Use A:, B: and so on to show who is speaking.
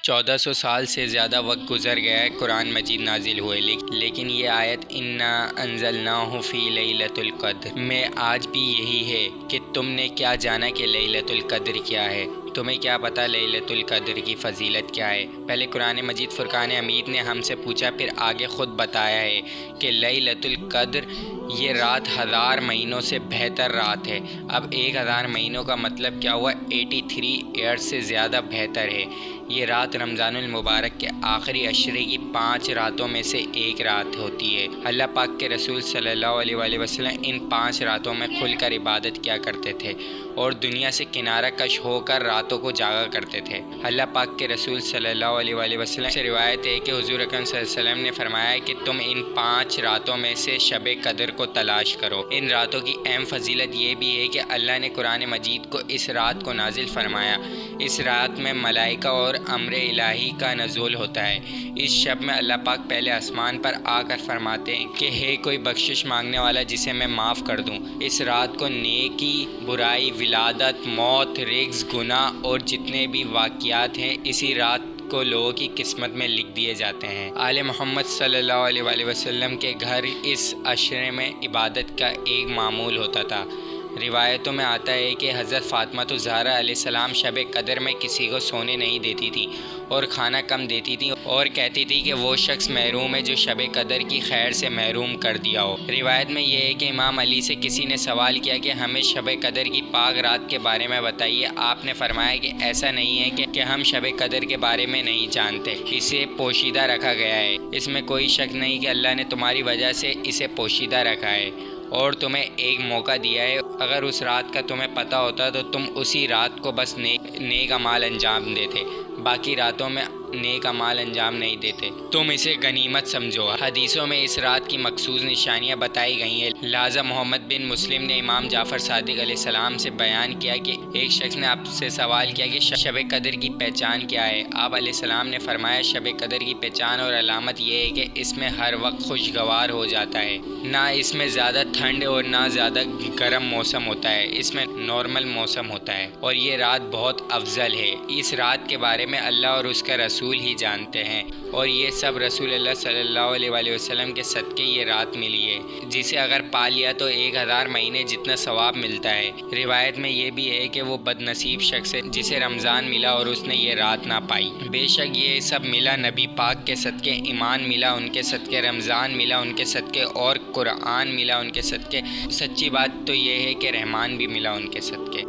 A: 1400 سال سے زیادہ وقت گزر گیا ہے قرآن مجید نازل ہوئے، لیکن یہ آیت انا انزلناہ فی لیلۃ القدر میں آج بھی یہی ہے کہ تم نے کیا جانا کہ لیلۃ القدر کیا ہے؟ تمہیں کیا پتہ لیلۃ القدر کی فضیلت کیا ہے؟ پہلے قرآن مجید فرقان حمید نے ہم سے پوچھا، پھر آگے خود بتایا ہے کہ لیلۃ القدر یہ رات 1000 مہینوں سے بہتر رات ہے۔ اب 1000 مہینوں کا مطلب کیا ہوا؟ 83 ایئرز سے زیادہ بہتر ہے۔ یہ رات رمضان المبارک کے آخری عشرے کی 5 راتوں میں سے ایک رات ہوتی ہے۔ اللہ پاک کے رسول صلی اللہ علیہ وآلہ وسلم ان 5 راتوں میں کھل کر عبادت کیا کرتے تھے اور دنیا سے کنارہ کش ہو کر راتوں کو جاگا کرتے تھے۔ اللہ پاک کے رسول صلی اللہ علیہ وآلہ وسلم سے روایت ہے کہ حضور اکرم صلی اللہ علیہ وسلم نے فرمایا کہ تم ان 5 راتوں میں سے شب قدر کو تلاش کرو۔ ان راتوں کی اہم فضیلت یہ بھی ہے کہ اللہ نے قرآن مجید کو اس رات کو نازل فرمایا۔ اس رات میں ملائکہ اور امر الہی کا نزول ہوتا ہے۔ اس شب میں اللہ پاک پہلے آسمان پر آ کر فرماتے ہیں کہ ہے کوئی بخشش مانگنے والا جسے میں معاف کر دوں۔ اس رات کو نیکی، برائی، ولادت، موت، رزق، گناہ اور جتنے بھی واقعات ہیں اسی رات کو لوگوں کی قسمت میں لکھ دیے جاتے ہیں۔ آل محمد صلی اللہ علیہ وآلہ وسلم کے گھر اس عشرے میں عبادت کا ایک معمول ہوتا تھا۔ روایتوں میں آتا ہے کہ حضرت فاطمہ الزہرا علیہ السلام شب قدر میں کسی کو سونے نہیں دیتی تھی اور کھانا کم دیتی تھی اور کہتی تھی کہ وہ شخص محروم ہے جو شب قدر کی خیر سے محروم کر دیا ہو۔ روایت میں یہ ہے کہ امام علی سے کسی نے سوال کیا کہ ہمیں شب قدر کی پاک رات کے بارے میں بتائیے۔ آپ نے فرمایا کہ ایسا نہیں ہے کہ ہم شب قدر کے بارے میں نہیں جانتے، اسے پوشیدہ رکھا گیا ہے۔ اس میں کوئی شک نہیں کہ اللہ نے تمہاری وجہ سے اسے پوشیدہ رکھا ہے اور تمہیں ایک موقع دیا ہے۔ اگر اس رات کا تمہیں پتہ ہوتا تو تم اسی رات کو بس نیک اعمال انجام دیتے، باقی راتوں میں نیک اعمال انجام نہیں دیتے۔ تم اسے غنیمت سمجھو۔ حدیثوں میں اس رات کی مخصوص نشانیاں بتائی گئی ہیں۔ لہٰذا محمد بن مسلم نے امام جعفر صادق علیہ السلام سے بیان کیا کہ ایک شخص نے آپ سے سوال کیا کہ شب قدر کی پہچان کیا ہے؟ آپ علیہ السلام نے فرمایا شب قدر کی پہچان اور علامت یہ ہے کہ اس میں ہر وقت خوشگوار ہو جاتا ہے، نہ اس میں زیادہ ٹھنڈ اور نہ زیادہ گرم موسم ہوتا ہے، اس میں نارمل موسم ہوتا ہے اور یہ رات بہت افضل ہے۔ اس رات کے بارے میں اللہ اور اس کا رسول ہی جانتے ہیں اور یہ سب رسول اللہ صلی اللہ علیہ وآلہ وسلم کے صدقے یہ رات ملی ہے، جسے اگر پا لیا تو 1000 مہینے جتنا ثواب ملتا ہے۔ روایت میں یہ بھی ہے کہ وہ بد نصیب شخص ہے جسے رمضان ملا اور اس نے یہ رات نہ پائی۔ بے شک یہ سب ملا نبی پاک کے صدقے، ایمان ملا ان کے صدقے، رمضان ملا ان کے صدقے اور قرآن ملا ان کے صدقے۔ سچی بات تو یہ ہے کہ رحمان بھی ملا ان کے صدقے۔